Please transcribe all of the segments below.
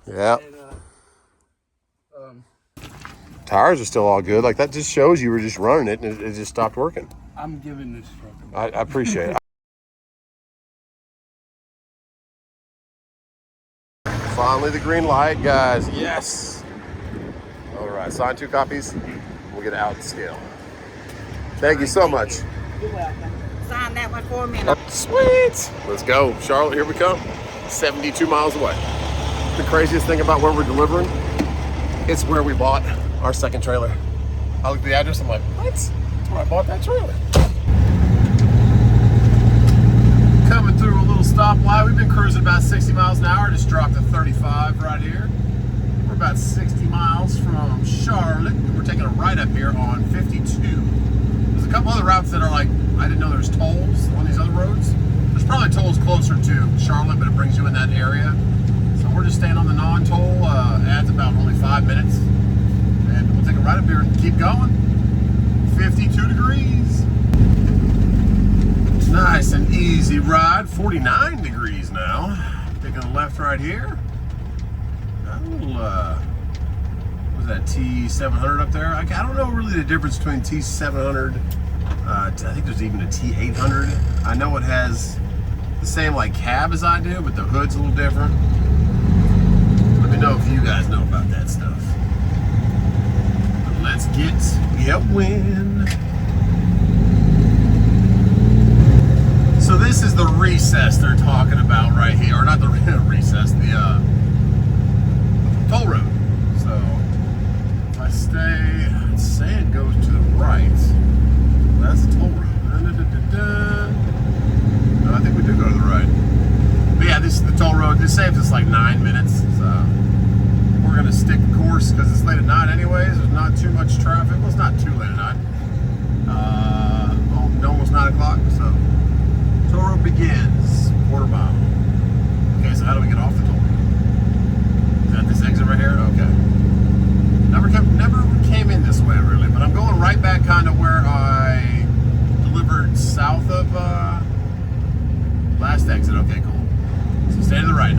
Yeah. Tires are still all good. Like, that just shows you were just running it and it just stopped working. I'm giving this truck. I appreciate it. Finally, the green light, guys. Yes. All right, sign 2 copies. We'll get it out and scale. Thank you so much. You're welcome. Sign that one for me. Sweet. Let's go. Charlotte, here we come. 72 miles away. The craziest thing about where we're delivering, it's where we bought our second trailer. I looked at the address, I'm like, what? That's where I bought that trailer. Coming through a little stoplight. We've been cruising about 60 miles an hour. Just dropped to 35 right here. We're about 60 miles from Charlotte. We're taking a right up here on 52. There's a couple other routes that are like, I didn't know there's tolls on these other roads. There's probably tolls closer to Charlotte, but it brings you in that area. So we're just staying on the non-toll. Adds about only 5 minutes. And we'll take it right up here and keep going. 52 degrees. Nice and easy ride. 49 degrees now. Taking a left right here. Got a little, what was that, T700 up there? I don't know really the difference between T700. I think there's even a T800. I know it has the same like cab as I do, but the hood's a little different. Let me know if you guys know about that stuff. But let's get going. So this is the recess they're talking about right here, or not the recess, the toll road. So if I stay, it's saying it goes to the right. That's the toll road. No, I think we do go to the right. But yeah, this is the toll road. This saves us like 9 minutes. So we're gonna stick the course because it's late at night anyways. There's not too much traffic. Well, it's not too late at night. Almost 9 o'clock. So toll road begins. Quarter mile. Okay, so how do we get off the toll road? Is that this exit right here? Okay. Never came in this way really, but I'm going right back kind of where I delivered south of last exit. Okay, cool. So stay to the right.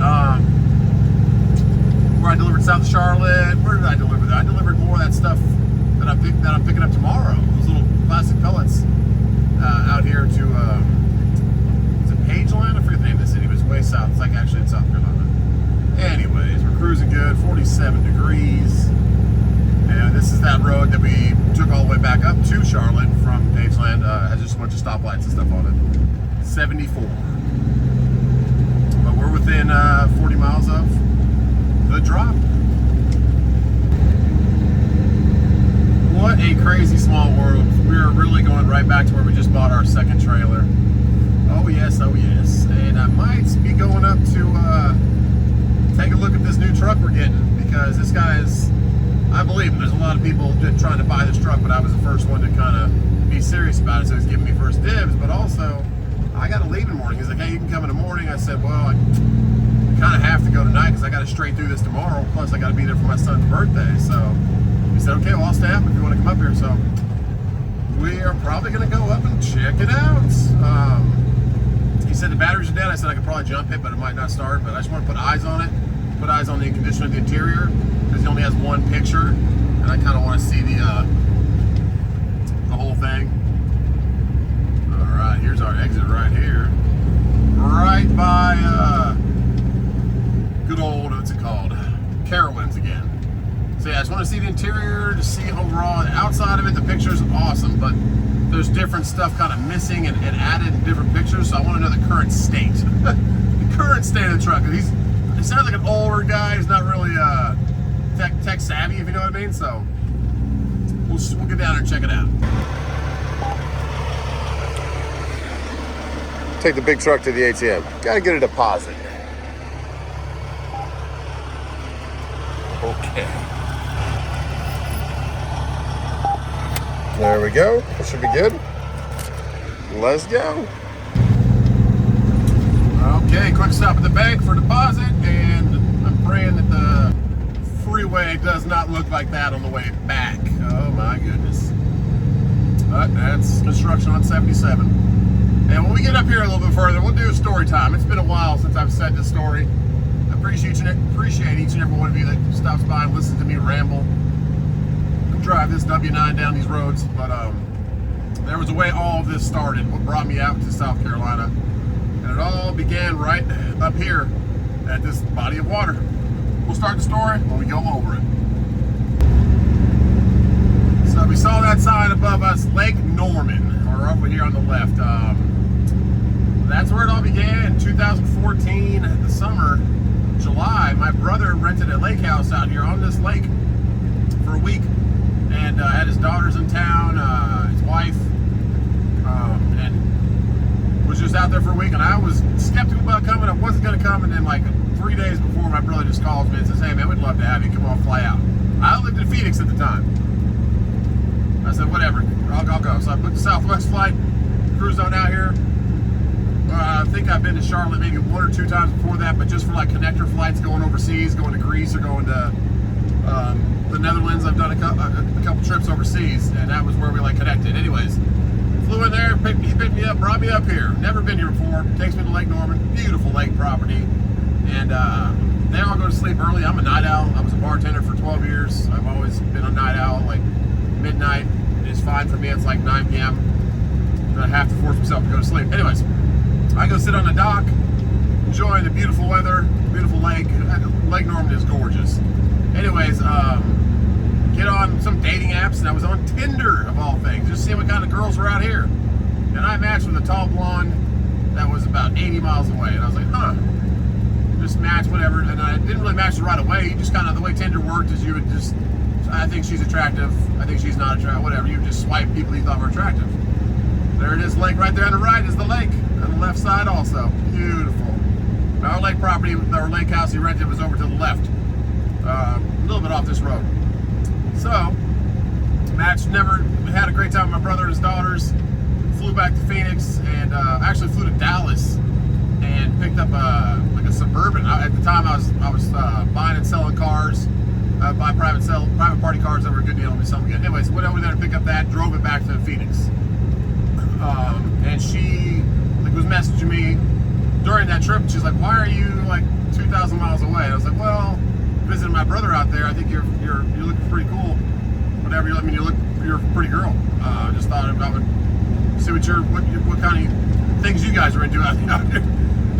Where I delivered south of Charlotte. Where did I deliver that? I delivered more of that stuff that I'm picking up tomorrow. Those little plastic pellets out here to is it Pageland? I forget the name of the city, but it's way south. It's like actually in South Carolina. Anyways, we're cruising good. 47 degrees. And this is that road that we took all the way back up to Charlotte from Pageland. Has just a bunch of stoplights and stuff on it. 74. But we're within 40 miles of the drop. What a crazy small world. We're really going right back to where we just bought our second trailer. Oh yes, oh yes. And I might be going up to take a look at this new truck we're getting, because this guy is, I believe him. There's a lot of people trying to buy this truck, but I was the first one to kind of be serious about it, so he's giving me first dibs. But also, I got to leave in the morning. He's like, hey, you can come in the morning. I said, well, I kind of have to go tonight because I got to straight through this tomorrow. Plus, I got to be there for my son's birthday. So he said, okay, well, I'll stay up if you want to come up here. So we are probably going to go up and check it out. He said the batteries are dead. I said I could probably jump it, but it might not start. But I just want to put eyes on it, put eyes on the condition of the interior, because he only has one picture, and I kind of want to see the whole thing. All right, here's our exit right here, right by good old, what's it called, Carowinds again. So yeah, I just want to see the interior, to see overall. The outside of it, the picture's awesome, but there's different stuff kind of missing and added in different pictures. So I want to know the current state, the current state of the truck. He sounds like an older guy. He's not really tech savvy, if you know what I mean. So we'll get down there and check it out. Take the big truck to the ATM. Gotta get a deposit. Okay. There we go. That should be good. Let's go. Okay, quick stop at the bank for deposit, and I'm praying that the freeway does not look like that on the way back. Oh my goodness. But that's construction on 77. And when we get up here a little bit further, we'll do a story time. It's been a while since I've said this story. I appreciate each and every one of you that stops by and listens to me ramble and drive this W9 down these roads. But there was a way all of this started, what brought me out to South Carolina. And it all began right up here at this body of water. We'll start the story when we go over it. So we saw that sign above us, Lake Norman, or over here on the left. That's where it all began. In 2014, the summer, July, my brother rented a lake house out here on this lake for a week, and had his daughters in town, his wife, and was just out there for a week. And I was skeptical about coming. I wasn't going to come, and then like 3 days before, my brother just calls me and says, "Hey man, we'd love to have you. Come on, fly out." I lived in Phoenix at the time. I said, "Whatever, I'll go." So I booked the Southwest flight, cruised on out here. I think I've been to Charlotte maybe 1 or 2 times before that, but just for like connector flights going overseas, going to Greece or going to the Netherlands. I've done a couple trips overseas, and that was where we like connected. Anyways, flew in there, he picked me up, brought me up here. Never been here before. Takes me to Lake Norman, beautiful lake property. And they all go to sleep early. I'm a night owl. I was a bartender for 12 years. I've always been a night owl. Like midnight is fine for me. It's like 9 p.m. I have to force myself to go to sleep. Anyways, I go sit on the dock, enjoying the beautiful weather, beautiful lake. Lake Norman is gorgeous. Anyways, get on some dating apps, and I was on Tinder of all things, just seeing what kind of girls were out here. And I matched with a tall blonde that was about 80 miles away, and I was like, huh, just match, whatever. And I didn't really match right away. You just kind of, the way Tinder worked is you would just, I think she's attractive, I think she's not attractive, whatever. You would just swipe people you thought were attractive. There it is, lake right there on the right is the lake. On the left side also, beautiful. Our lake property, our lake house he rented was over to the left, a little bit off this road. So, matched, never had a great time with my brother and his daughters. Flew back to Phoenix, and actually flew to Dallas and picked up like a Suburban. At the time, I was buying and selling cars. Buy private party cars that were a good deal. Something good. Anyways, went over there to pick up that, drove it back to Phoenix. And she was messaging me during that trip. She's like, "Why are you like 2,000 miles away?" And I was like, "Well, visiting my brother out there. I think you're looking pretty cool. Whatever you let me, you're a pretty girl. Just thought I would see what kind of things you guys are into out here."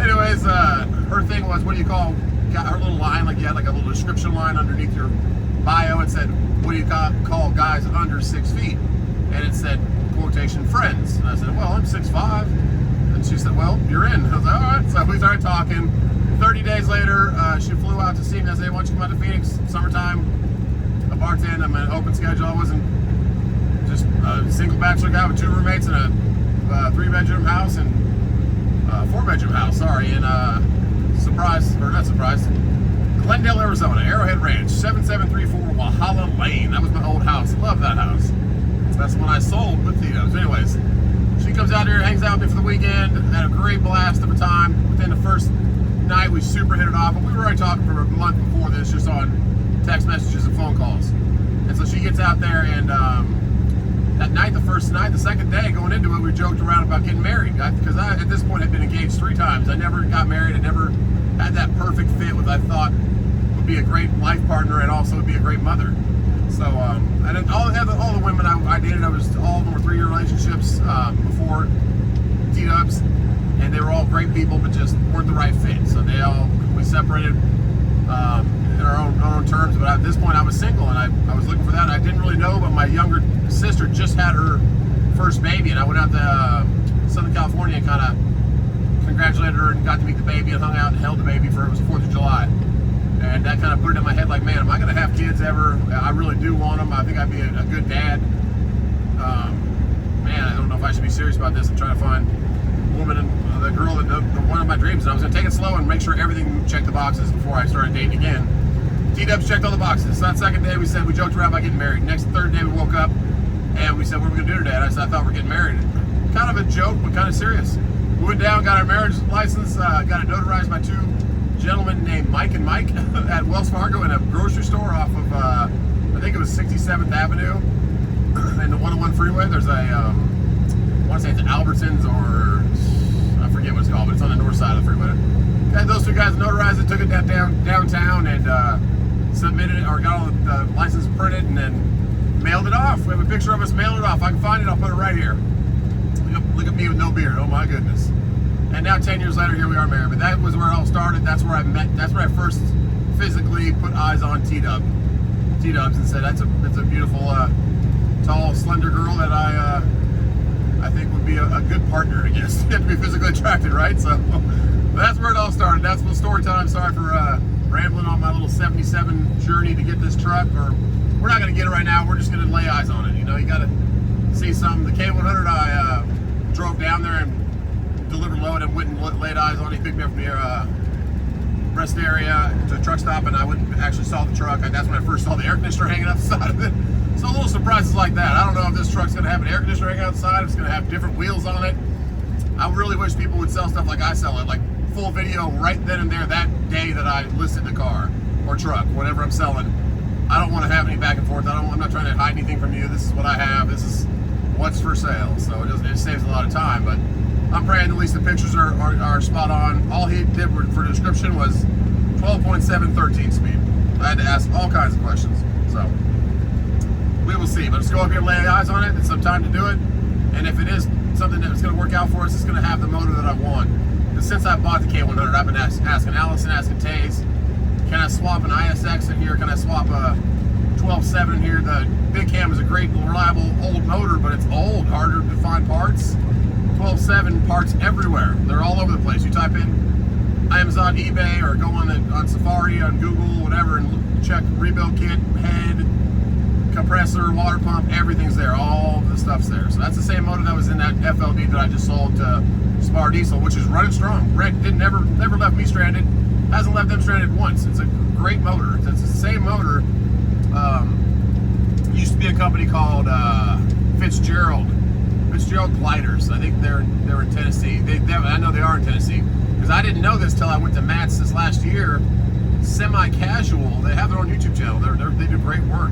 Anyways, her thing was, what do you call her little line? Like you had like a little description line underneath your bio. It said, "What do you call guys under 6 feet?" And it said, quotation, "friends." And I said, "Well, I'm 6'5". And she said, "Well, you're in." I was like, "All right." So we started talking. 30 days later, she flew out to see me. I said, "Why don't you come out to Phoenix? Summertime, a bartender. I'm an open schedule." I wasn't just a single bachelor guy with 2 roommates and a 3-bedroom house and a 4-bedroom house. Sorry, and Glendale, Arizona, Arrowhead Ranch, 7734 Walhalla Lane. That was my old house. Love that house. That's when I sold with Tito's. Anyways, she comes out here, hangs out with me for the weekend, had a great blast of a time. Within the first night, we super hit it off, but we were already talking for a month before this, just on text messages and phone calls. And so she gets out there, and that night, the second day going into it, we joked around about getting married. Because I, at this point, had been engaged 3 times. I never got married. I never had that perfect fit with I thought would be a great life partner and also would be a great mother. So, and then all the women I dated, all of them were 3-year relationships before T-Dubs, and they were all great people, but just weren't the right fit. So we separated in our own terms. But at this point, I was single, and I was looking for that. I didn't really know, but my younger sister just had her first baby, and I went out to Southern California and kind of congratulated her and got to meet the baby and hung out and held the baby it was the 4th of July. And that kind of put it in my head like, man, am I going to have kids ever? I really do want them. I think I'd be a good dad. Man, I don't know if I should be serious about this. I'm trying to find a woman and the girl that one of my dreams. And I was going to take it slow and make sure everything checked the boxes before I started dating again. T-Dubs checked all the boxes. So that second day we joked around about getting married. Third day we woke up and we said, "What are we going to do today?" And I said, "I thought we were getting married." Kind of a joke, but kind of serious. We went down, got our marriage license, got it notarized by 2 gentlemen named Mike and Mike at Wells Fargo in a grocery store off of, I think it was 67th Avenue and the 101 freeway. There's I want to say it's Albertsons or forget what it's called, but it's on the north side of the freeway. Got those two guys notarized it, took it downtown, and submitted it, or got all the license printed, and then mailed it off. We have a picture of us mailing it off. I can find it, I'll put it right here. Look at me with no beard, oh my goodness. And now 10 years later, here we are married. But that was where it all started. That's where I met, that's where I first physically put eyes on T-Dubs and said, it's a beautiful, tall, slender girl that I think would be a good partner, I guess. You have to be physically attracted, right? So that's where it all started. That's the story time. Sorry for rambling on my little 77 journey to get this truck. Or we're not going to get it right now. We're just going to lay eyes on it. You know, you got to see something. The K100, I drove down there and delivered load and went and laid eyes on it. He picked me up from the rest area to the truck stop, and I went and actually saw the truck. That's when I first saw the air conditioner hanging outside of it. So little surprises like that. I don't know if this truck's going to have an air conditioner hanging outside, if it's going to have different wheels on it. I really wish people would sell stuff like I sell it, like full video right then and there that day that I listed the car or truck, whatever I'm selling. I don't want to have any back and forth. I'm not trying to hide anything from you. This is what I have. This is what's for sale. So it saves a lot of time, but I'm praying at least the pictures are spot on. All he did for the description was 12.7 13 speed. I had to ask all kinds of questions. So we will see. But let's go up here and lay eyes on it. It's some time to do it. And if it is something that's going to work out for us, it's going to have the motor that I want. Because since I bought the K100, I've been asking Allison, asking Taze, can I swap an ISX in here? Can I swap a 12.7 in here? The big cam is a great, reliable, old motor, but it's old, harder to find parts. 12.7 parts everywhere. They're all over the place. You type in Amazon, eBay, or go on Safari, on Google, whatever, and check rebuild kit, head, compressor, water pump, everything's there. All the stuff's there. So that's the same motor that was in that FLD that I just sold to Spar Diesel, which is running strong. Brett never left me stranded. Hasn't left them stranded once. It's a great motor. It's the same motor. Used to be a company called Fitzgerald Gliders. I think they're in Tennessee. I know they are in Tennessee because I didn't know this till I went to Matt's this last year. Semi-casual. They have their own YouTube channel. They do great work.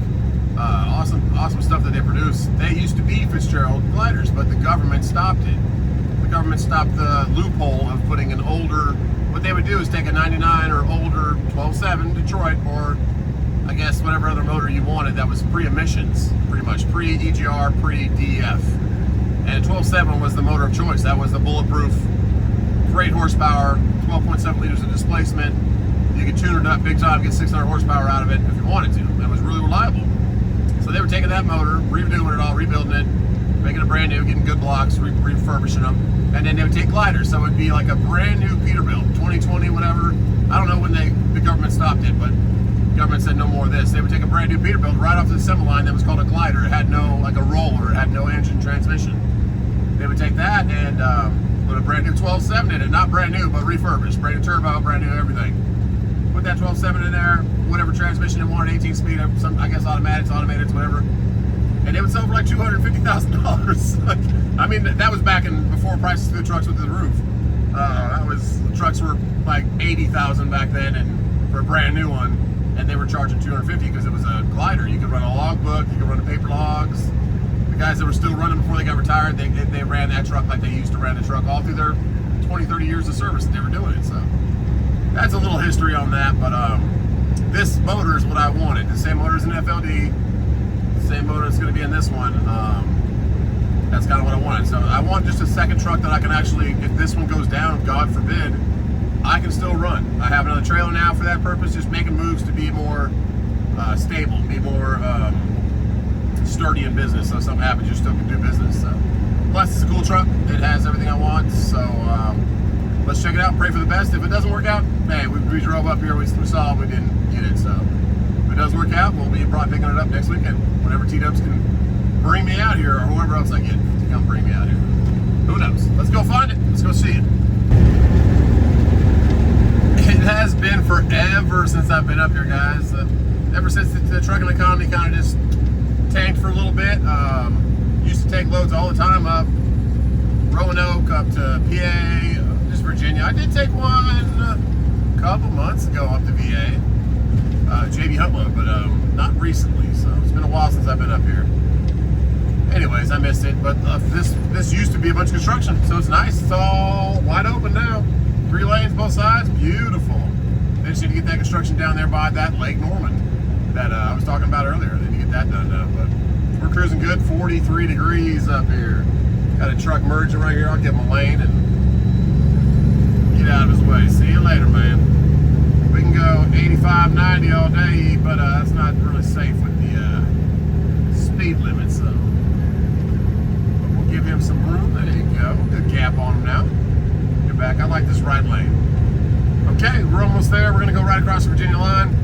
Awesome stuff that they produce. They used to be Fitzgerald Gliders, but the government stopped it. The government stopped the loophole of putting an older. What they would do is take a 99 or older 12.7 Detroit, or I guess whatever other motor you wanted that was pre-emissions, pretty much pre-EGR, pre-DEF. And 12.7 was the motor of choice. That was the bulletproof, great horsepower, 12.7 liters of displacement. You could tune it up big time, get 600 horsepower out of it if you wanted to. It was really reliable. So they were taking that motor, redoing it all, rebuilding it, making it brand new, getting good blocks, refurbishing them, and then they would take gliders. So it would be like a brand new Peterbilt, 2020, whatever. I don't know when the government stopped it, but the government said no more of this. They would take a brand new Peterbilt right off the assembly line that was called a glider. It had no, like a roller, it had no engine transmission. They would take that and put a brand new 12.7 in it, not brand new, but refurbished, brand new turbo, brand new everything. Put that 12.7 in there, whatever transmission they wanted, 18 speed, some, I guess automatics, whatever. And it would sell for like $250,000. I mean, that was back in before prices of the trucks went to the roof. The trucks were like $80,000 back then, and for a brand new one, and they were charging $250 because it was a glider. You could run a logbook, you could run the paper logs. The guys that were still running before they got retired, they ran that truck like they used to run the truck all through their 20, 30 years of service that they were doing it. So that's a little history on that, but this motor is what I wanted. The same motor as an FLD, the same motor that's going to be in this one. That's kind of what I wanted. So I want just a second truck that I can actually, if this one goes down, God forbid, I can still run. I have another trailer now for that purpose, just making moves to be more stable, be more sturdy in business. So if something happens, you still can do business. So plus, it's a cool truck. It has everything I want. So let's check it out. Pray for the best. If it doesn't work out, hey, we drove up here. We saw it. We didn't get it. So if it does work out, we'll be probably picking it up next weekend. Whenever T-Dubs can bring me out here, or whoever else I get to come bring me out here. Who knows? Let's go find it. Let's go see it. It has been forever since I've been up here, guys. Ever since the trucking economy kind of just tanked for a little bit. Used to take loads all the time up Roanoke, up to PA, just Virginia. I did take one a couple months ago up to VA. JB Hunt load, but not recently. So it's been a while since I've been up here. Anyways, I missed it, but this used to be a bunch of construction, so it's nice. It's all wide open now. 3 lanes both sides, beautiful. They just need to get that construction down there by that Lake Norman that I was talking about earlier. They need to get that done now, but we're cruising good. 43 degrees up here. Got a truck merging right here. I'll give him a lane and get out of his way. See you later, man. We can go 85, 90 all day, but that's not really safe with the speed limit, so we'll give him some room. There you go. Good gap on him now. Get back. I like this right lane. Okay, we're almost there. We're going to go right across the Virginia line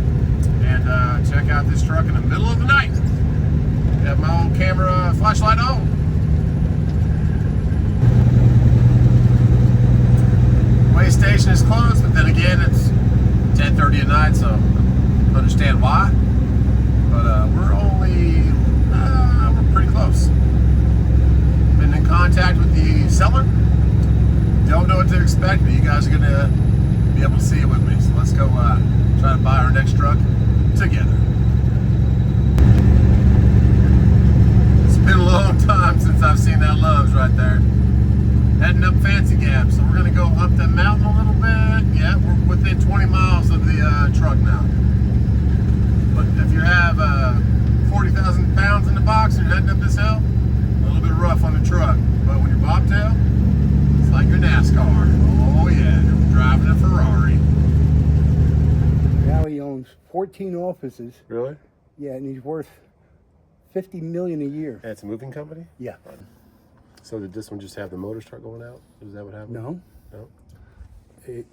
and check out this truck in the middle of the night. Have my old camera flashlight on. Way station is closed, but then again, it's 10:30 at night, so I understand why. But we're pretty close. Been in contact with the seller. Don't know what to expect, but you guys are gonna be able to see it with me. So let's go try to buy our next truck together. It's been a long time since I've seen that Love's right there. Heading up Fancy Gap, so we're gonna go up the mountain a little bit. Yeah, we're within 20 miles of the truck now. But if you have 40,000 pounds in the box and you're heading up this hill, a little bit rough on the truck. But when you're bobtail, it's like your NASCAR. Oh yeah, you're driving a Ferrari. Now he owns 14 offices. Really? Yeah, and he's worth $50 million a year. Yeah, it's a moving company? Yeah. So did this one just have the motor start going out? Is that what happened? No. No? It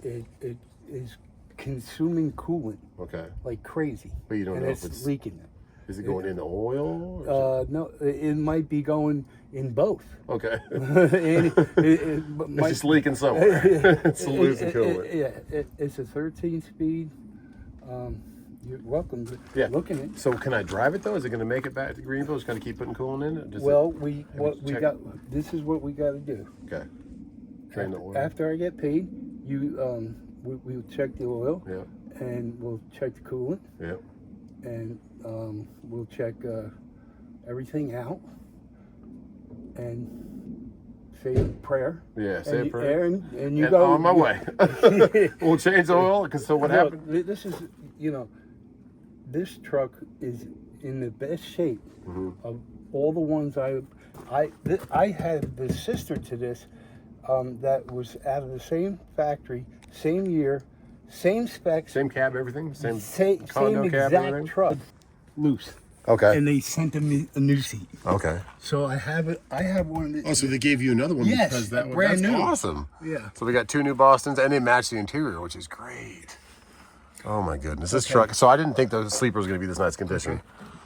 is consuming coolant Okay. like crazy. But you don't and know if it's leaking it. Is it going in the oil? Or No, it might be going in both. okay. And It's just leaking somewhere. It's losing coolant. It's a 13-speed. You're welcome to look at it. So can I drive it though? Is it going to make it back to Greenville? Just going to keep putting coolant in it? This is what we got to do. Okay. Drain the oil. After I get paid, we'll check the oil. Yeah. And we'll check the coolant. Yeah. And we'll check everything out and say a prayer. Yeah, say a prayer. And you go on my way. We'll change the oil. So what happened? This is, this truck is in the best shape of all the ones I had the sister to this that was out of the same factory, same year, same specs, same cab, everything, same condo cab, everything. Truck, loose. Okay. And they sent me a new seat. Okay. So I have it. I have one of the. Oh, so they gave you another one? Yes, because that one, brand that's new. Awesome. Yeah. So we got 2 new Bostons, and they match the interior, which is great. Oh my goodness, this truck. So I didn't think the sleeper was going to be this nice condition. Okay.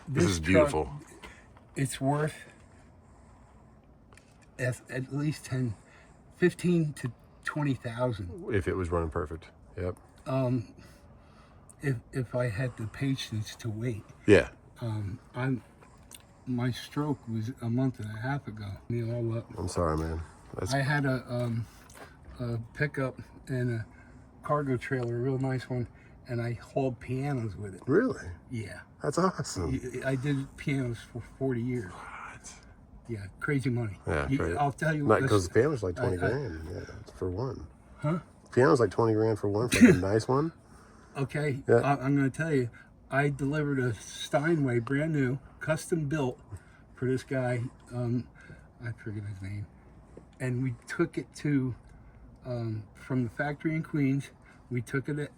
This is beautiful. Truck, it's worth at least 15 to 20,000. If it was running perfect. Yep. If I had the patience to wait. Yeah. My stroke was a month and a half ago. I'm sorry, man. I had a pickup and a cargo trailer, a real nice one, and I hauled pianos with it. Really? Yeah. That's awesome. I did pianos for 40 years. What? Yeah, crazy money. Yeah, I'll tell you what. what. Because the piano's like 20 grand for one. Huh? Piano's like 20 grand for one, for like a nice one. Okay, Yeah. I'm going to tell you, I delivered a Steinway, brand new, custom built for this guy. I forget his name. And we took it to, from the factory in Queens, we took it at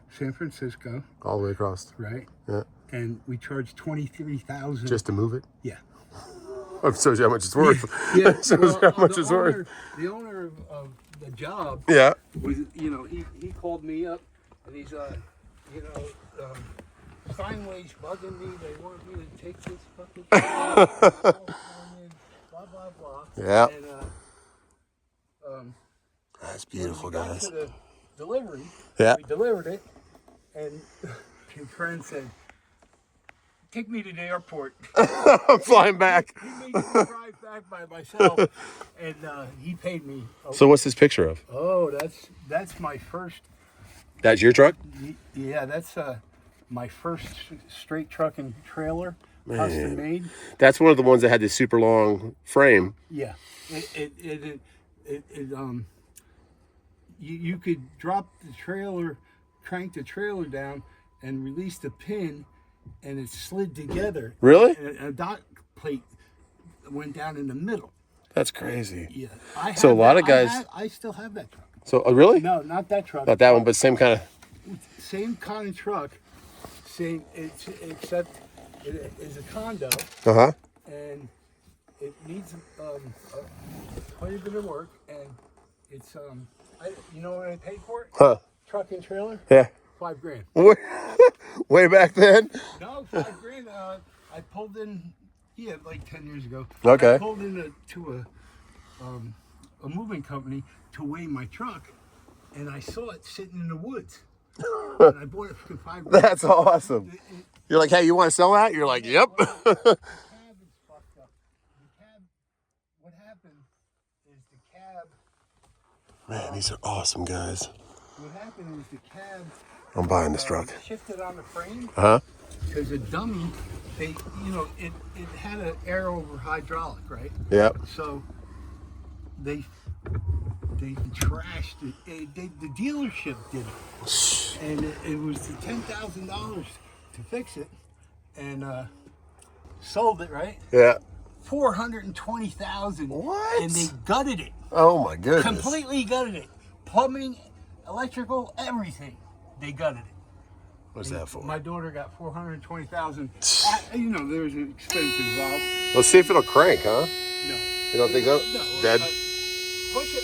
San Francisco. All the way across. Right. Yeah. And we charged $23,000. Just to move it? Yeah. That shows you how much it's worth. Yeah. That shows how much it's worth. The owner of the job. Yeah. Was, he called me up and he's Steinway's bugging me. They want me to take this fucking blah blah blah. Yeah. And that's beautiful, when we got guys. to the delivery. Yeah. We delivered it, and his friend said, "Take me to the airport." I'm flying back. He made me drive back by myself, and he paid me. So what's this picture of? Oh, that's my first. That's your truck? Yeah, that's my first straight truck and trailer. custom made. That's one of the ones that had this super long frame. Yeah, you could drop the trailer, crank the trailer down, and release the pin, and it slid together. Really? And a dock plate went down in the middle. That's crazy. Yeah. So a lot of guys. I still have that truck. So really? No, not that truck. Not that one, but same kind of. Same kind of truck. Same. Except it is a condo. And it needs quite a bit of work, and it's you know what I paid for it? Huh? Truck and trailer. Yeah. $5,000. Way back then. No, $5,000. I pulled in. Yeah, like 10 years ago. Okay. I pulled in to a moving company to weigh my truck, and I saw it sitting in the woods. And I bought it for $5,000. That's awesome. You're like, hey, you want to sell that? You're like, yep. The cab is fucked up. The cab. What happened is the cab. Man, these are awesome, guys. What happened is the cab. I'm buying this truck. Shifted on the frame. Because a dummy, it had an air over hydraulic, right? Yep. So they trashed it. The dealership did it, and it was $10,000 to fix it, and sold it, right? Yeah. $420,000. What? And they gutted it. Oh my goodness. Completely gutted it. Plumbing, electrical, everything. They gutted it. What's that for? My daughter got $420,000. You know, there's an expense involved. Let's see if it'll crank, huh? No. You don't think so? No. Dead? Push it.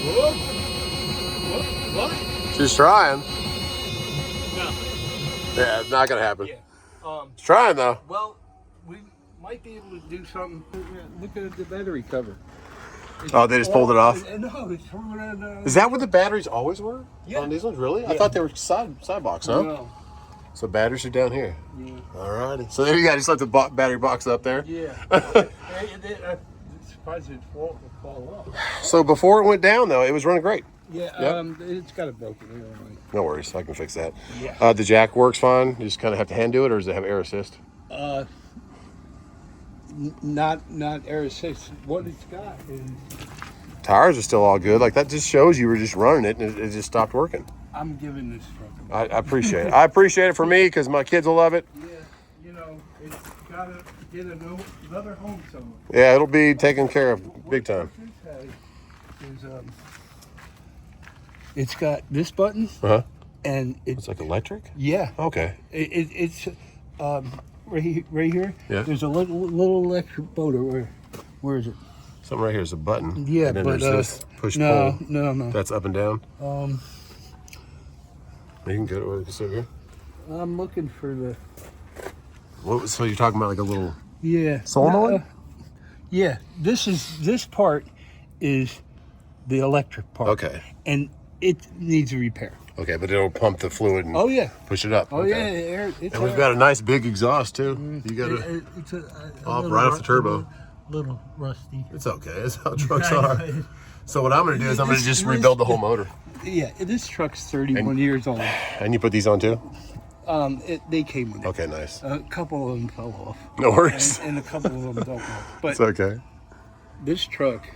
Whoa. What? She's trying. No. Yeah, it's not gonna happen. Yeah. It's trying though. Well, we might be able to do something. Look at the battery cover. Oh, they just pulled it off? No, it's from Is that what the batteries always were? Yeah. On these ones, really? Yeah. I thought they were side box, huh? No. So batteries are down here. Yeah. Alrighty. So there you go. Just let the battery box up there. Yeah. Surprised it fall off. So before it went down, though, it was running great. Yeah. Yep. It's got a broken wheel on it. No worries. I can fix that. Yeah. The jack works fine. You just kind of have to hand do it, or does it have air assist? Not air assist. What it's got is. Tires are still all good. Like that just shows you were just running it and it just stopped working. I'm giving this truck I appreciate it. I appreciate it for me because my kids will love it. Yeah, you know, it's got to get another home somewhere. Yeah, it'll be taken care of big time. What this has is, it's got this button, and It's like electric? yeah, Okay. it's right here. Yeah. There's a little electric motor. Where is it? Something right here is a button. Yeah, and then but there's this push no, pull. no. That's up and down. You can go to this over here. I'm looking for the. So you're talking about like a little Yeah. solenoid? Yeah. This part is the electric part. Okay. And it needs a repair. Okay, but it'll pump the fluid and push it up. Oh okay. yeah. And we've got a nice big exhaust too. You got to It's a right off the turbo. Little rusty. It's okay. That's how trucks are. So what I'm going to do is I'm going to just rebuild the whole motor. Yeah, this truck's 31 years old. And you put these on too? They came with it. Okay, nice. A couple of them fell off. No worries. And a couple of them don't work. But It's okay. this truck,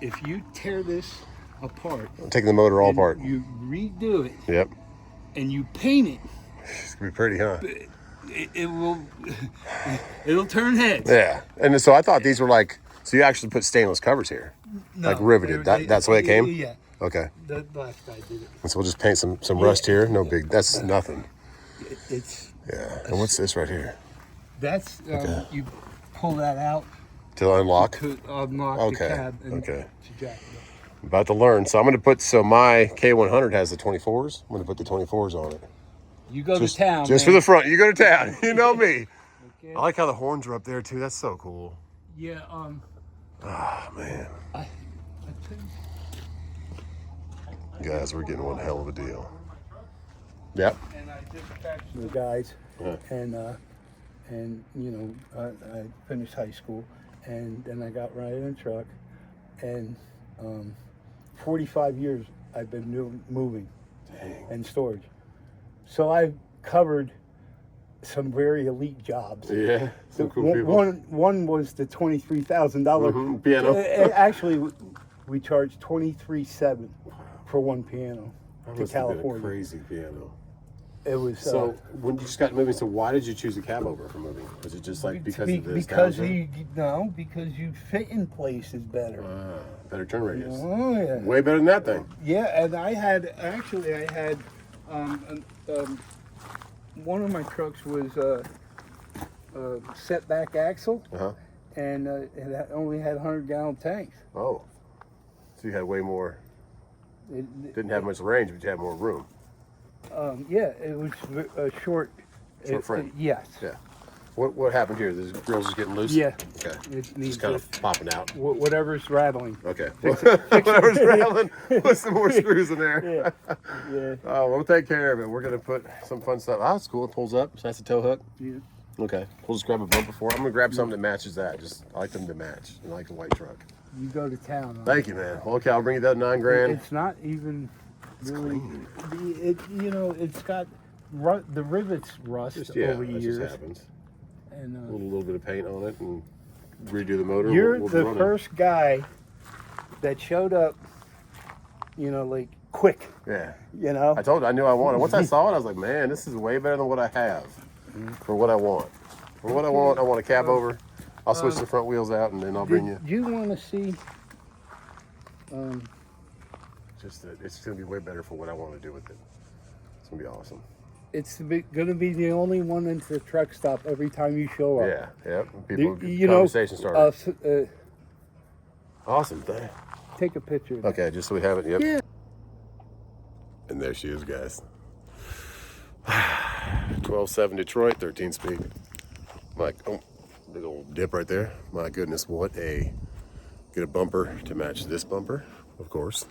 if you tear this apart, I'm taking the motor all apart. You redo it. Yep. And you paint it. It's going to be pretty, huh? It'll turn heads. Yeah. And so I thought these were like, so you actually put stainless covers here. No, like riveted. That's the way it came? Yeah. Okay. The last guy did it. And so we'll just paint some rust here. No big, that's nothing. It's. Yeah. And what's this right here? That's, you pull that out. To unlock? To unlock Okay. the cab. And Okay. to jack it up. I'm about to learn. So I'm going to put, my K100 has the 24s. I'm going to put the 24s on it. You go to town. Just man. for the front. You go to town. You know me. Okay. I like how the horns are up there too. That's so cool. Yeah. Ah, man. I think. Guys, we're getting one hell of a deal. Yep. And I dispatched the guys, and you know, I finished high school, and then I got right in a truck, and 45 years I've been moving and storage. So I've covered some very elite jobs. Yeah, some cool people. One was the $23,000 piano. Actually, we charged $23,700 for one piano That to must have been a California. crazy piano. It was So when you just got moving, so why did you choose a cab over for moving? Was it just like because of this? because you fit in places better. Better turn radius. Oh yeah. Way better than that thing. Yeah, and I had one of my trucks was a setback axle, and it only had 100-gallon tanks. Oh, so you had way more. Didn't have much range, but you had more room. Yeah, it was a short frame. Yes. Yeah. What happened here? The grill's just getting loose? Yeah. Okay. It needs just kind of popping out. Whatever's rattling. Okay. Whatever's rattling, put some more screws in there. Yeah. Yeah. Oh, we'll take care of it. We're going to put some fun stuff. Oh, that's cool. It pulls up. So that's a tow hook. Yeah. Okay. We'll just grab a bumper for it. I'm going to grab something that matches that. I like them to match. I like the white truck. You go to town. Thank you, man. Well, okay, I'll bring you that $9,000. It's not even really. Clean. It's got the rivets rust over that years. just happens. And A little bit of paint on it and redo the motor. you're we'll the first guy that showed up, like quick. Yeah. I told you I knew I wanted. Once I saw it, I was like, man, this is way better than what I have for what I want. For what I want a cab over. I'll switch the front wheels out and then I'll bring you. Do you want to see? Just that it's going to be way better for what I want to do with it. It's going to be awesome. It's going to be the only one into the truck stop every time you show up. Yeah, yeah. People, conversation started. Awesome. Take a picture. Okay, just so we have it. Yep. Yeah. And there she is, guys. 12.7 Detroit, 13 speed. Like, oh, big old dip right there. My goodness, get a bumper to match this bumper, of course.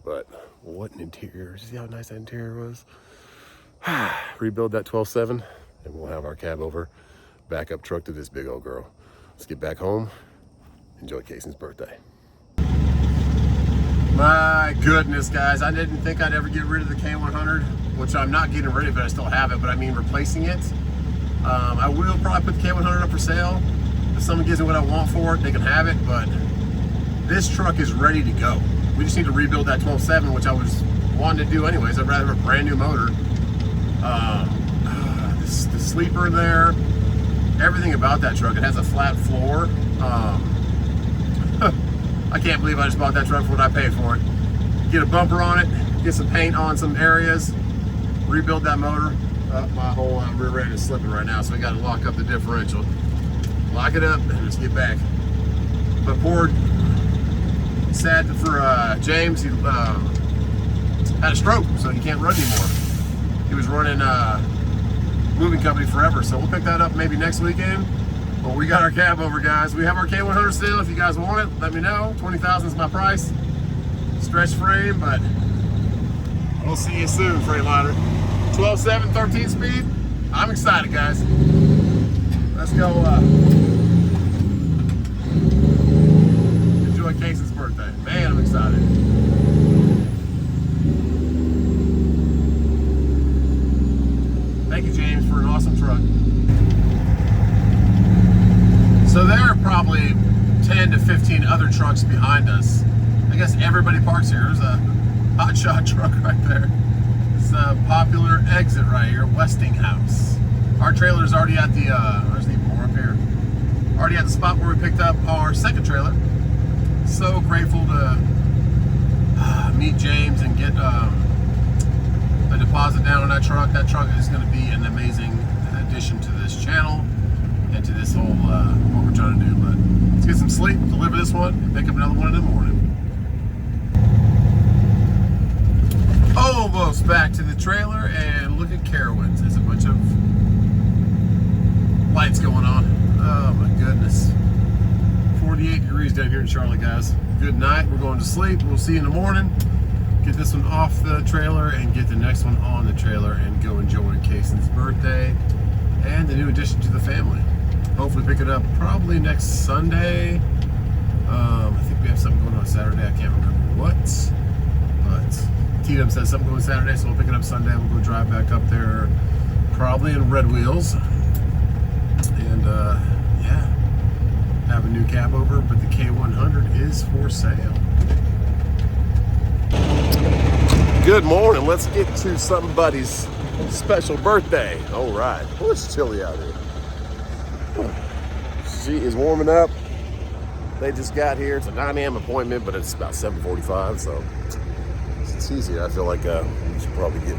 But what an interior. See how nice that interior was? Rebuild that 12.7 and we'll have our cab over backup truck to this big old girl. Let's get back home. Enjoy Casey's birthday. My goodness, guys. I didn't think I'd ever get rid of the K100, which I'm not getting rid of it. I still have it, but I mean replacing it. I will probably put the K100 up for sale. If someone gives me what I want for it, they can have it, but this truck is ready to go. We just need to rebuild that 12.7, which I was wanting to do anyways. I'd rather have a brand new motor. The sleeper in there, everything about that truck. It has a flat floor. I can't believe I just bought that truck for what I paid for it. Get a bumper on it, get some paint on some areas, rebuild that motor. My whole rear end is slipping right now, so we got to lock up the differential. Lock it up and just get back. But poor, sad for James, he had a stroke, so he can't run anymore. He was running moving company forever, so we'll pick that up maybe next weekend. But we got our cab over, guys. We have our K100 still. If you guys want it, let me know. $20,000 is my price. Stretch frame, but we'll see you soon, Freightliner. 12.7, 13 speed. I'm excited, guys. Let's go enjoy Casey's birthday. Man, I'm excited. Thank you, James, for an awesome truck. So there are probably 10 to 15 other trucks behind us. I guess everybody parks here. There's a hotshot truck right there. It's a popular exit right here, Westinghouse. Our trailer is already at the, there's even more up here. Already at the spot where we picked up our second trailer. So grateful to meet James and get a deposit down on that truck. That truck is going to be an amazing addition to this channel and to this whole, what we're trying to do. But let's get some sleep, deliver this one, and pick up another one in the morning. Almost back to the trailer, and look at Carowinds. There's a bunch of lights going on. Oh my goodness. 48 degrees down here in Charlotte, guys. Good night. We're going to sleep. We'll see you in the morning. Get this one off the trailer and get the next one on the trailer and go enjoy Casey's birthday and the new addition to the family. Hopefully pick it up probably next Sunday. I think we have something going on Saturday. I can't remember what, but T-Dub says something going Saturday, so we'll pick it up Sunday. We'll go drive back up there, probably in Red Wheels. And yeah, have a new cab over, but the K100 is for sale. Good morning. Let's get to somebody's special birthday. All right. Oh, it's chilly out here. She is warming up. They just got here. It's a 9 a.m. appointment, but it's about 7:45, so it's easier. I feel like we should probably get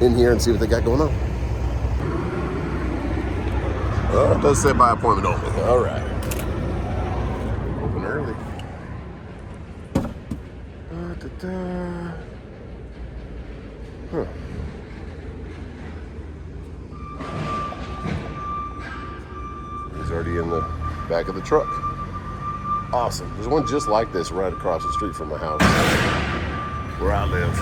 in here and see what they got going on. It does say by appointment only. All right. Open early. Huh. He's already in the back of the truck. Awesome. There's one just like this right across the street from my house where I live.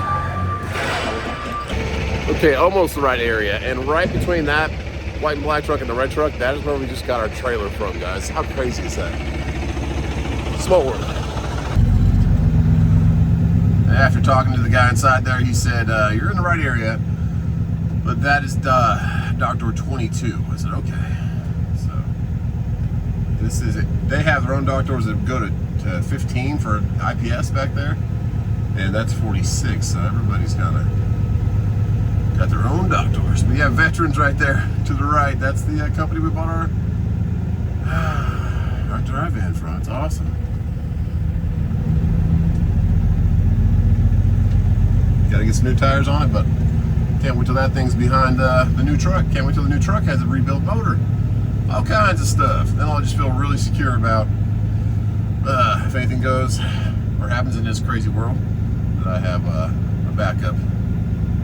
Okay, almost the right area. And right between that white and black truck and the red truck, that is where we just got our trailer from, guys. How crazy is that? Small world. After talking to the guy inside there, he said, you're in the right area, but that is dock door 22. I said, okay. So this is it. They have their own dock doors that go to 15 for IPS back there, and that's 46. So everybody's kind of got their own dock doors. We have Veterans right there to the right. That's the company we bought our drive van from. It's awesome. Got to get some new tires on it, but can't wait till that thing's behind the new truck. Can't wait till the new truck has a rebuilt motor. All kinds of stuff. Then I'll just feel really secure about if anything goes or happens in this crazy world, that I have a backup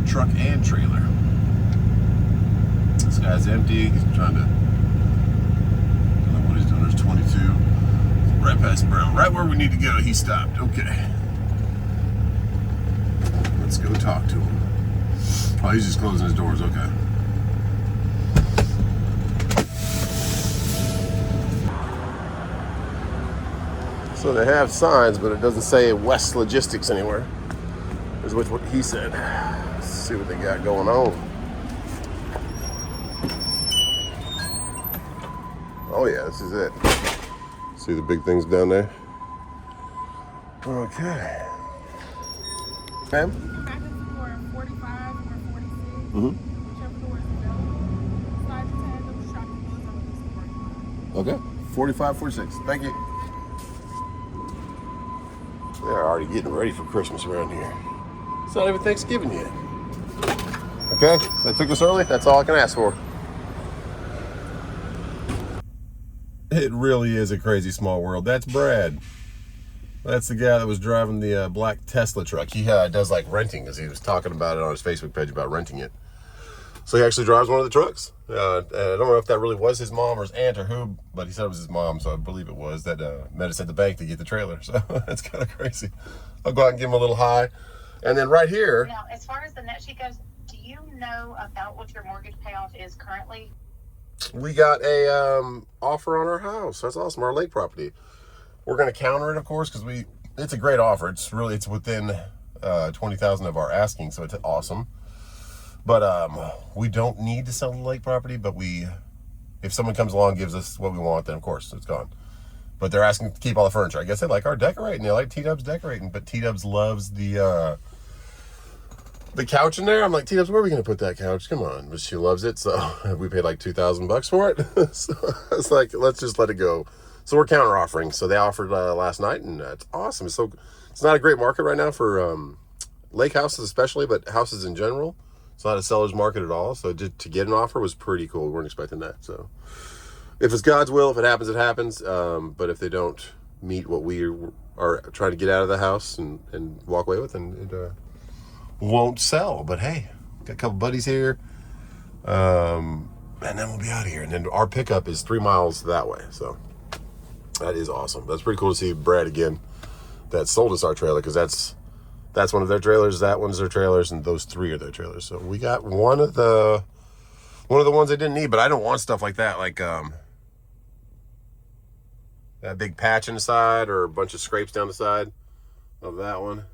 truck and trailer. This guy's empty. He's trying to, I don't know what he's doing. There's 22. Right past Brown. Right where we need to go, he stopped. Okay. Let's go talk to him. Oh, he's just closing his doors. Okay. So they have signs, but it doesn't say West Logistics anywhere. Is what he said. Let's see what they got going on. Oh yeah, this is it. See the big things down there? Okay. Ma'am? For 45 or 46. Mm-hmm. Whichever door is available. Size 10, Okay. 45, 46. Thank you. They're already getting ready for Christmas around here. It's not even Thanksgiving yet. Okay, that took us early. That's all I can ask for. It really is a crazy small world. That's Brad. That's the guy that was driving the black Tesla truck. He does like renting, because he was talking about it on his Facebook page about renting it. So he actually drives one of the trucks. I don't know if that really was his mom or his aunt or who, but he said it was his mom, so I believe it was, that met us at the bank to get the trailer. So that's kind of crazy. I'll go out and give him a little hi. And then right here. Now, as far as the net sheet goes, do you know about what your mortgage payoff is currently? We got a offer on our house. That's awesome. Our lake property. We're going to counter it, of course, because it's a great offer. It's within $20,000 of our asking, so it's awesome. But we don't need to sell the lake property, but if someone comes along and gives us what we want, then of course it's gone. But they're asking to keep all the furniture. I guess they like our decorating. They like T-Dubs decorating, but T-Dubs loves the couch in there. I'm like, T-Dubs, where are we going to put that couch? Come on. But she loves it, so we paid like $2,000 for it. So I was like, let's just let it go. So we're counter offering. So they offered last night, and it's awesome. It's not a great market right now for lake houses especially, but houses in general. It's not a seller's market at all. So to get an offer was pretty cool. We weren't expecting that. So if it's God's will, if it happens, it happens. But if they don't meet what we are trying to get out of the house and walk away with, then it won't sell. But hey, got a couple buddies here. And then we'll be out of here. And then our pickup is 3 miles that way. So that is awesome. That's pretty cool to see Brad again that sold us our trailer, because that's one of their trailers, that one's their trailers, and those 3 are their trailers. So we got one of the ones they didn't need, but I don't want stuff like that, like that big patch in the side or a bunch of scrapes down the side of that one.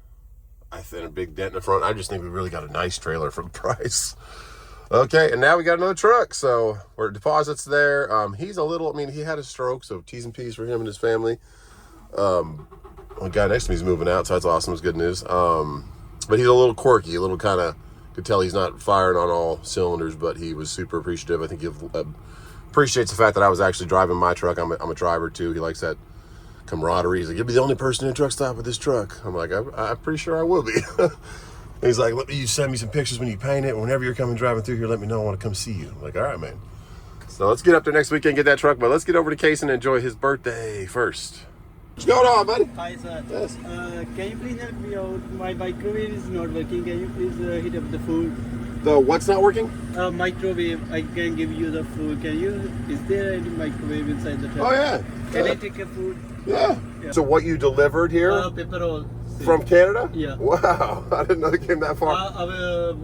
and a big dent in the front. I just think we really got a nice trailer for the price. Okay, and now we got another truck. So our deposit's there. He's a little, I mean, he had a stroke, so T's and P's for him and his family. The guy next to me is moving out, so that's awesome. It's good news. But he's a little quirky, a little kind of, could tell he's not firing on all cylinders, but he was super appreciative. I think he appreciates the fact that I was actually driving my truck. I'm a driver too. He likes that camaraderie. He's like, you'll be the only person in a truck stop with this truck. I'm like, I'm pretty sure I will be. He's like, let me, you send me some pictures when you paint it. Whenever you're coming driving through here, let me know. I want to come see you. I'm like, all right, man. So let's get up there next weekend, get that truck, but let's get over to Case and enjoy his birthday first. What's going on, buddy? Hi, sir. Yes. Can you please help me out? My microwave is not working. Can you please heat up the food? The what's not working? Microwave. I can give you the food. Can you? Is there any microwave inside the truck? Oh, yeah. Can I take a food? Yeah. So what you delivered here Paper roll. from Canada? Yeah. Wow. I didn't know they came that far. Our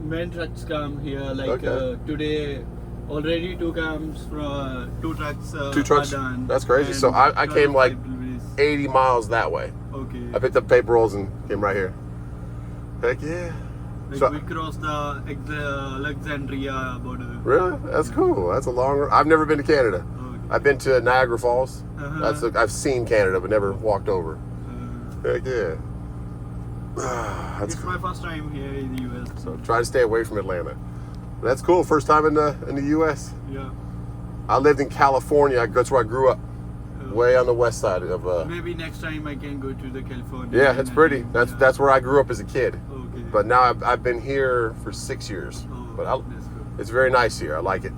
main trucks come here. Like today, already 2 trucks. 2 trucks? Are done. That's crazy. So I came like 80 miles that way. Okay. I picked up paper rolls and came right here. Heck yeah. Like So- we crossed the Alexandria border. Really? That's cool. That's a long. I've never been to Canada. Okay. I've been to Niagara Falls. Uh-huh. I've seen Canada, but never walked over. Heck yeah. That's It's cool. my first time here in the US. So try to stay away from Atlanta. That's cool. First time in the U.S. Yeah. I lived in California. That's where I grew up, way on the west side of. Maybe next time I can go to the California. Yeah, it's pretty. Yeah. That's where I grew up as a kid. Okay. But now I've been here for 6 years. Oh, But that's good. it's very nice here. I like it.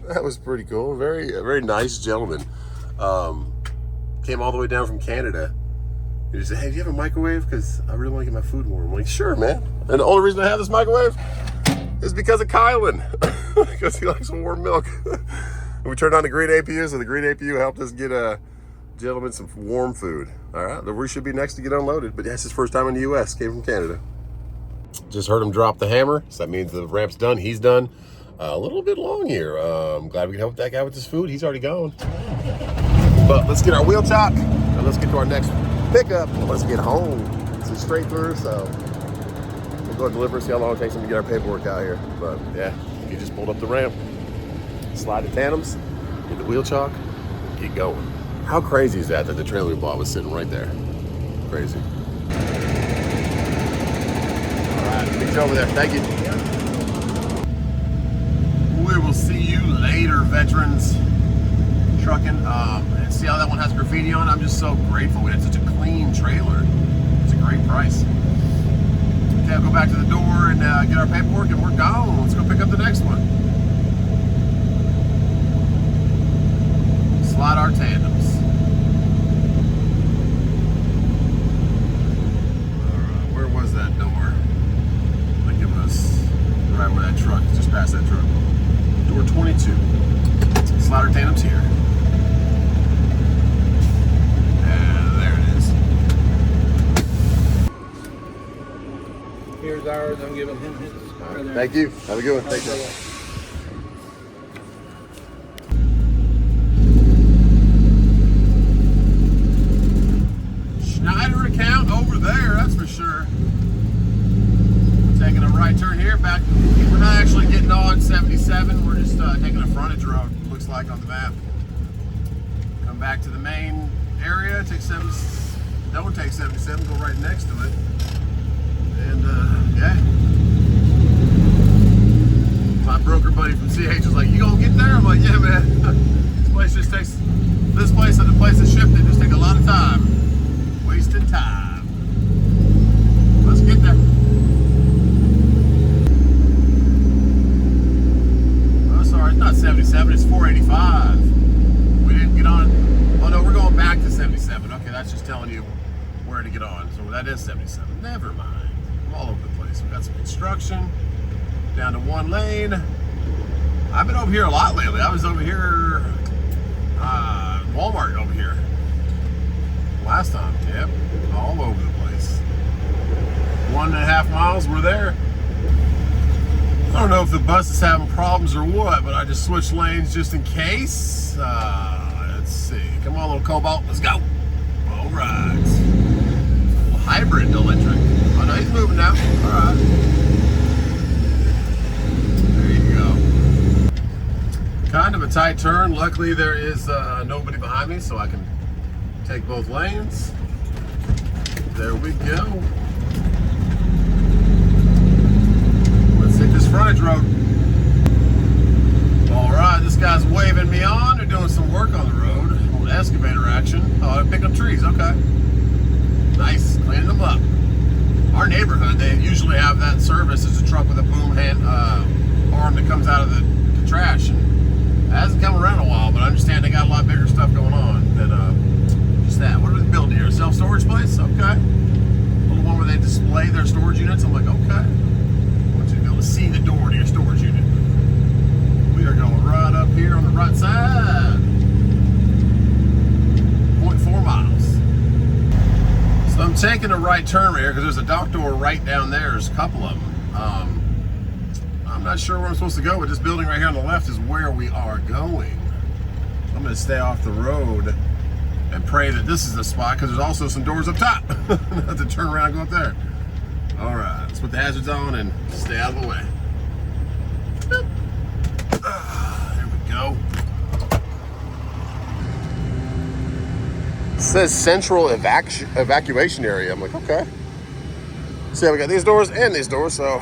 That was pretty cool. Very nice gentleman. Came all the way down from Canada. He just said, hey, do you have a microwave? Because I really want to get my food warm. I'm like, sure, man. And the only reason I have this microwave is because of Kylan. Because he likes some warm milk. And we turned on the green APU, so the green APU helped us get a gentleman some warm food. All right, we should be next to get unloaded. But that's his first time in the U.S. Came from Canada. Just heard him drop the hammer, so that means the ramp's done. He's done. A little bit long here. I'm glad we can help that guy with his food. He's already gone. But let's get our wheel chock and let's get to our next pickup. Let's get home. It's straight through, so we'll go deliver, see how long it takes him to get our paperwork out here. But yeah, he just pulled up the ramp. Slide the tandems, get the wheel chock, get going. How crazy is that the trailer we bought was sitting right there? Crazy. All right, meet you over there. Thank you. We will see you later, veterans. Trucking. And see how that one has graffiti on? I'm just so grateful. We had such a clean trailer. It's a great price. Okay, I'll go back to the door and get our paperwork and we're gone. Let's go pick up the next one. Slide our tandems. Where was that door? I think it was right where that truck, just past that truck. Door 22. Slide our tandems here. And there it is. Here's ours. I'm giving him his. Right, thank you. Have a good one. Thank you. Schneider account over there, that's for sure. We're taking a right turn here back. We're not actually getting on 77. We're just taking a frontage road, looks like on the map. Come back to the main area, take 7, don't take 77, go right next to it. And yeah. My broker buddy from CH was like, you gonna get there? I'm like, yeah, man. This place just takes, this place and the place that shipped it just take a lot of time. Wasting time. Let's get there. Oh, sorry, it's not 77, it's 485. We didn't get on. Oh no, we're going back to 77. Okay, that's just telling you where to get on. So that is 77. Never mind. I'm all over the place. We've got some construction. Down to 1 lane. I've been over here a lot lately. I was over here, Walmart over here. Last time, yep, all over the place. 1.5 miles, we're there. I don't know if the bus is having problems or what, but I just switched lanes just in case. Let's see, come on, a little cobalt. Let's go. All right. A little hybrid electric. Oh no, he's moving now. All right. There you go. Kind of a tight turn. Luckily, there is nobody behind me, so I can take both lanes. There we go. Let's hit this frontage road. All right, this guy's waving me on. They're doing some work on the road. A little excavator action. Oh, they're picking up trees. Okay. Nice, cleaning them up. Our neighborhood, they usually have that service as a truck with a boom hand arm that comes out of the trash. And it hasn't come around a while, but I understand they got a lot bigger stuff going on than just that. What are they building here? A self-storage place? Okay. A little one where they display their storage units. I'm like, okay. I want you to be able to see the door to your storage unit. We are going right up here on the right side. 0.4 miles. So I'm taking a right turn right here because there's a dock door right down there. There's a couple of them. I'm not sure where I'm supposed to go, but this building right here on the left is where we are going. I'm going to stay off the road and pray that this is the spot because there's also some doors up top. I have to turn around and go up there. All right, let's put the hazards on and stay out of the way. Boop. There we go. It says central evacuation area. I'm like, okay. So yeah, we got these doors and these doors, so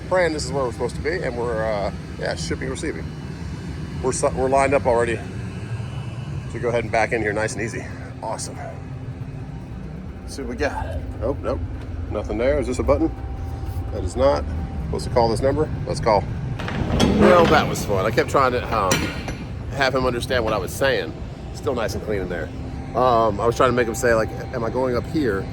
praying this is where we're supposed to be, and we're yeah, shipping and receiving. We're lined up already to go ahead and back in here nice and easy. Awesome. Let's see what we got. Oh, nope, nothing there. Is this a button? That is not. Supposed to call this number? Let's call. Well, that was fun. I kept trying to have him understand what I was saying. Still nice and clean in there. I was trying to make him say, like, am I going up here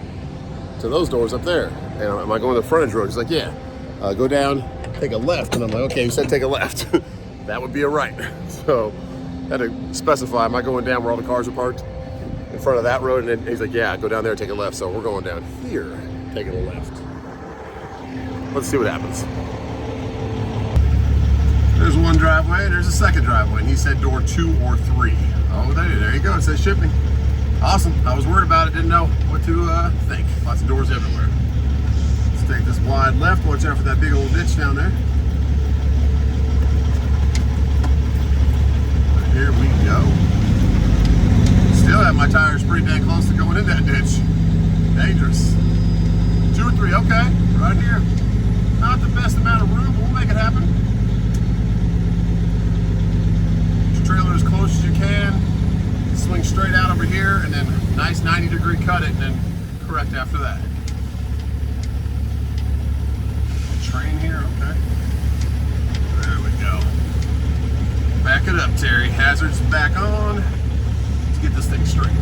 to those doors up there? And am I going to the frontage road? He's like, yeah. Go down, take a left. And I'm like, okay, you said take a left. That would be a right. So I had to specify, am I going down where all the cars are parked in front of that road? And then he's like, yeah, go down there, take a left. So we're going down here, taking a left. Let's see what happens. There's one driveway, there's a second driveway, and he said door 2 or 3. Oh, there you go, it says shipping. Awesome, I was worried about it, didn't know what to think. Lots of doors everywhere. Let's take this wide left, watch out for that big old ditch down there. Here we go. Still have my tires pretty dang close to going in that ditch. Dangerous. 2 or 3, okay, right here. Not the best amount of room, but we'll make it happen. Trailer as close as you can, swing straight out over here, and then nice 90-degree cut it, and then correct after that. Train here, okay. There we go. Back it up, Terry. Hazards back on. Let's get this thing straight.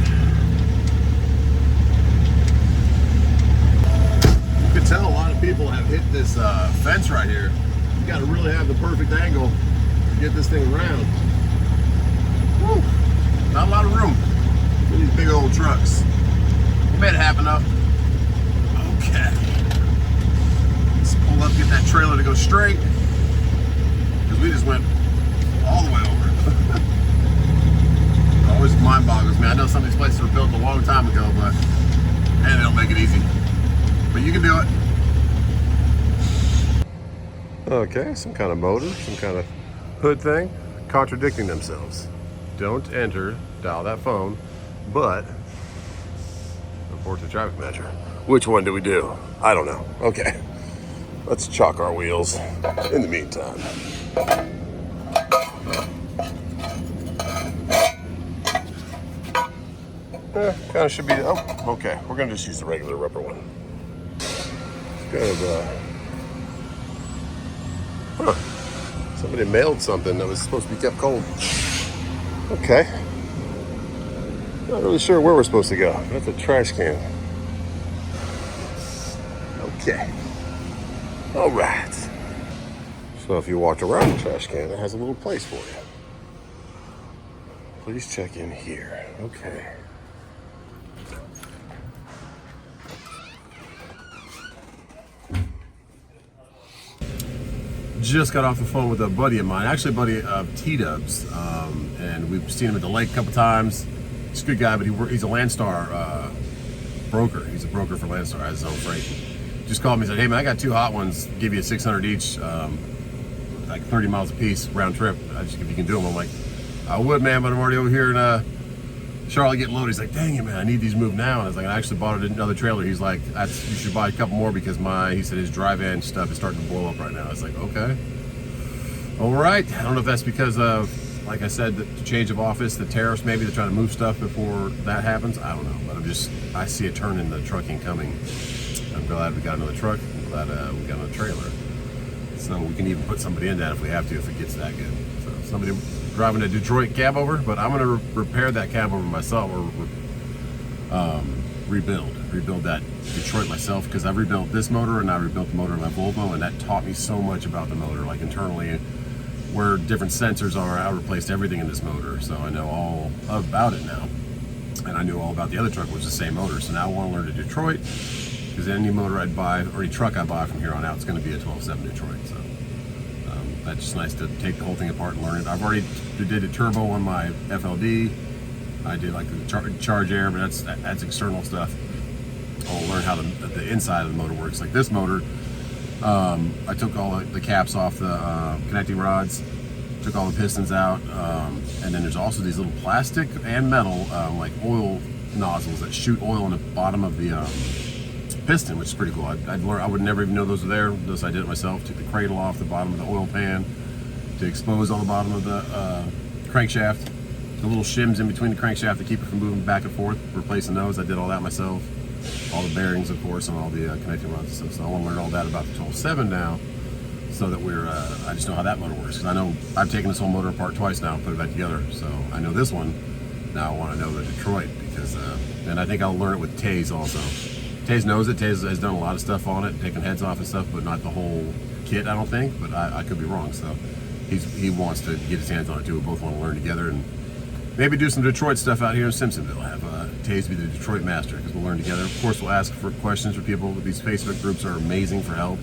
You can tell a lot of people have hit this fence right here. You got to really have the perfect angle to get this thing around. Woo. Not a lot of room for these big old trucks. We made it happen though. Okay. Let's pull up, get that trailer to go straight. Because we just went all the way over. It always mind boggles me. I know some of these places were built a long time ago, but man, they don't make it easy. But you can do it. Okay, some kind of motor, some kind of hood thing, contradicting themselves. Don't enter, dial that phone, but report to traffic manager. Which one do we do? I don't know. Okay, let's chalk our wheels in the meantime. Kind of should be, oh, okay. We're gonna just use the regular rubber one. It's kind of, somebody mailed something that was supposed to be kept cold. Okay. Not really sure where we're supposed to go. That's a trash can. Okay. All right. So if you walk around the trash can, it has a little place for you. Please check in here. Okay. Just got off the phone with a buddy of mine, actually a buddy of T-Dub's, and we've seen him at the lake a couple times. He's a good guy, but he's a Landstar broker. He's a broker for Landstar, has his own freight. Just called me and said, hey man, I got 2 hot ones, give you 600 each, like 30 miles a piece, round trip. If you can do them. I'm like, I would, man, but I'm already over here in Charlotte getting loaded. He's like, dang it, man, I need these moved now. And I was like, I actually bought another trailer. He's like, you should buy a couple more because he said his dry van stuff is starting to blow up right now. I was like, okay. All right. I don't know if that's because of, like I said, the change of office, the tariffs, maybe they're trying to move stuff before that happens. I don't know, but I see a turn in the trucking coming. I'm glad we got another truck. I'm glad we got another trailer. So we can even put somebody in that if we have to, if it gets that good. So somebody driving a Detroit cab over, but I'm gonna repair that cab over myself, or rebuild that Detroit myself, because I've rebuilt this motor and I rebuilt the motor of my Volvo, and that taught me so much about the motor, like internally, where different sensors are. I replaced everything in this motor, so I know all about it now. And I knew all about the other truck, which is the same motor. So now I want to learn to Detroit, because any motor I'd buy, or any truck I buy from here on out, it's going to be a 12.7 Detroit. So that's just nice to take the whole thing apart and learn it. I've already did a turbo on my FLD. I did like the charge air, but that's external stuff. I'll learn how the inside of the motor works. Like this motor, I took all the caps off the connecting rods, took all the pistons out, and then there's also these little plastic and metal like oil nozzles that shoot oil in the bottom of the piston, which is pretty cool. I would never even know those were there unless I did it myself. Took the cradle off the bottom of the oil pan to expose all the bottom of the crankshaft. The little shims in between the crankshaft to keep it from moving back and forth, replacing those. I did all that myself. All the bearings, of course, and all the connecting rods and stuff. So I want to learn all that about the 12.7 now, so that I just know how that motor works. Because I know I've taken this whole motor apart twice now and put it back together. So I know this one. Now I want to know the Detroit, because, and I think I'll learn it with Taze also. Taze knows it. Taze has done a lot of stuff on it, taking heads off and stuff, but not the whole kit, I don't think. But I could be wrong. So he wants to get his hands on it too. We both want to learn together and maybe do some Detroit stuff out here in Simpsonville. Have Taze be the Detroit master, because we'll learn together. Of course, we'll ask for questions for people. These Facebook groups are amazing for help.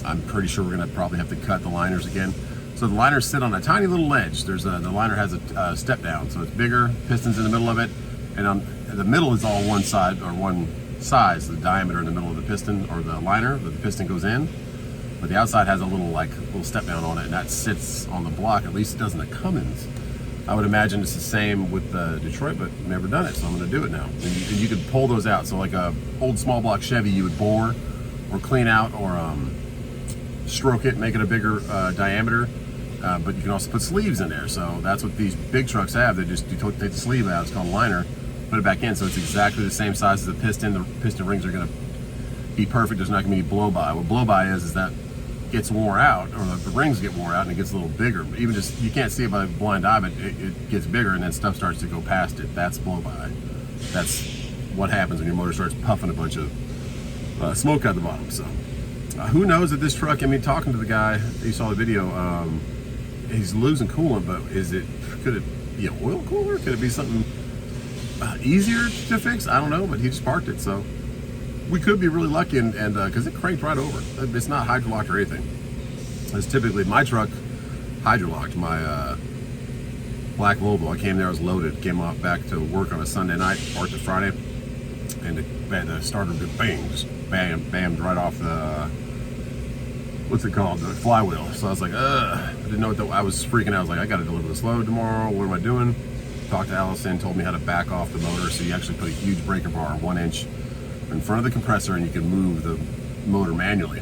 I'm pretty sure we're going to probably have to cut the liners again. So the liners sit on a tiny little ledge. The liner has a step down, so it's bigger, pistons in the middle of it, and the middle is all one side, or one size, the diameter in the middle of the piston, or the liner that the piston goes in. But the outside has a little step down on it, and that sits on the block. At least it does in the Cummins. I would imagine it's the same with the Detroit, but never done it, so I'm going to do it now. And you can pull those out. So like a old small block Chevy, you would bore or clean out or stroke it, make it a bigger diameter. But you can also put sleeves in there. So that's what these big trucks have. You take the sleeve out, it's called a liner, put it back in, so it's exactly the same size as the piston. The piston rings are going to be perfect. There's not going to be any blow-by. What blow-by is that gets wore out, or the rings get wore out and it gets a little bigger. Even just, you can't see it by the blind eye, but it gets bigger and then stuff starts to go past it. That's blow-by. That's what happens when your motor starts puffing a bunch of smoke out the bottom. So who knows that this truck, I mean, talking to the guy, you saw the video, he's losing coolant, but could it be an oil cooler? Could it be something easier to fix? I don't know, but he just parked it, so we could be really lucky, and because it cranked right over. It's not hydrolocked or anything. It's typically my truck hydrolocked. My black Volvo, I came there, I was loaded, came off back to work on a Sunday night, parked it Friday, and the starter did bang, just bammed right off the, what's it called, the flywheel. So I was like, I didn't know what I was freaking out. I was like, I got to deliver this load tomorrow. What am I doing? Talked to Allison, told me how to back off the motor. So you actually put a huge breaker bar, 1 inch, in front of the compressor, and you can move the motor manually.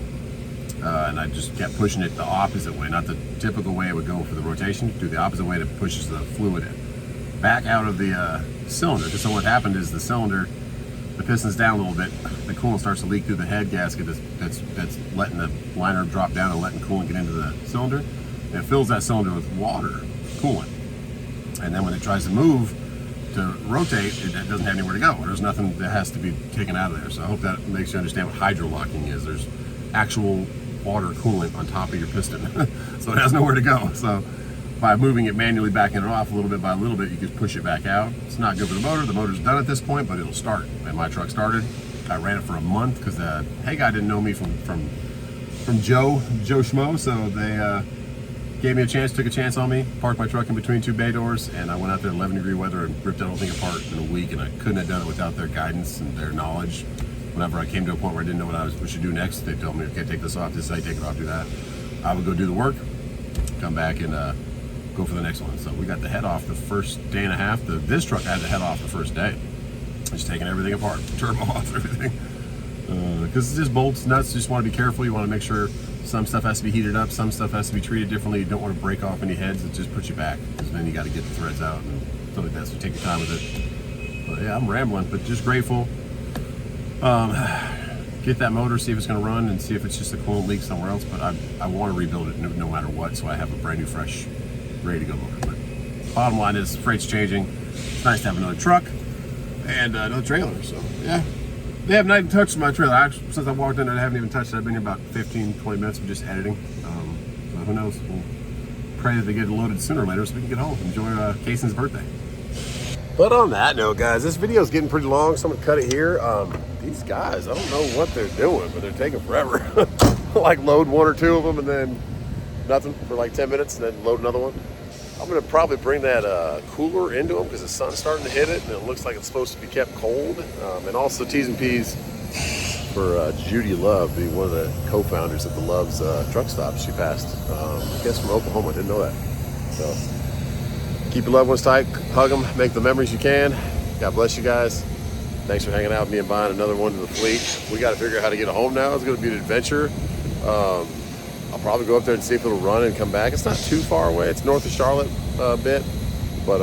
And I just kept pushing it the opposite way, not the typical way it would go for the rotation. Do the opposite way that pushes the fluid in, back out of the cylinder. So what happened is the cylinder, the piston's down a little bit, the coolant starts to leak through the head gasket that's letting the liner drop down and letting coolant get into the cylinder, and it fills that cylinder with water, coolant. And then when it tries to move, to rotate, it doesn't have anywhere to go. There's nothing that has to be taken out of there. So I hope that makes you understand what hydrolocking is. There's actual water coolant on top of your piston, so it has nowhere to go. So by moving it manually, backing it off a little bit by a little bit, you can push it back out. It's not good for the motor. The motor's done at this point, but it'll start. And my truck started. I ran it for a month because HAGGAI didn't know me from Joe Schmo, so gave me a chance, took a chance on me, parked my truck in between two bay doors, and I went out there in 11-degree weather and ripped that whole thing apart in a week, and I couldn't have done it without their guidance and their knowledge. Whenever I came to a point where I didn't know what we should do next, they told me, okay, take this off, this is how you take it off, do that. I would go do the work, come back and go for the next one. So we got the head off the first day and a half. This truck I had the head off the first day. Just taking everything apart, turbo off, everything. Because it's just bolts, nuts, you just want to be careful. You want to make sure some stuff has to be heated up, some stuff has to be treated differently. You don't want to break off any heads, it just puts you back. Because then you got to get the threads out and stuff like that, so take your time with it. But yeah, I'm rambling, but just grateful. Get that motor, see if it's going to run, and see if it's just a coolant leak somewhere else. But I want to rebuild it no matter what, so I have a brand new, fresh, ready to go motor. But bottom line is, freight's changing. It's nice to have another truck and another trailer. So yeah, they have not even touched my trailer. Actually, since I walked in, I haven't even touched it. I've been here about 15-20 minutes of just editing. So who knows? We'll pray that they get it loaded sooner or later so we can get home, enjoy Cason's birthday. But on that note, guys, this video is getting pretty long, so I'm gonna cut it here. These guys, I don't know what they're doing, but they're taking forever. Like load one or two of them and then nothing for like 10 minutes and then load another one. I'm gonna probably bring that cooler into them because the sun's starting to hit it and it looks like it's supposed to be kept cold. And also T's and P's for Judy Love, one of the co-founders of the Love's truck stop. She passed, I guess from Oklahoma, I didn't know that. So keep your loved ones tight, hug them, make the memories you can. God bless you guys. Thanks for hanging out with me and buying another one to the fleet. We got to figure out how to get it home now. It's going to be an adventure. I'll probably go up there and see if it'll run and come back. It's not too far away. It's north of Charlotte a bit. But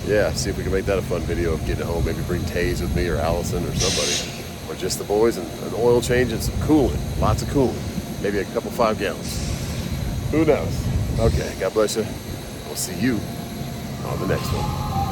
yeah, see if we can make that a fun video of getting it home. Maybe bring Taze with me or Allison or somebody. Or just the boys and an oil change and some coolant. Lots of coolant. Maybe a couple 5 gallons. Who knows? Okay, God bless you. We'll see you on the next one.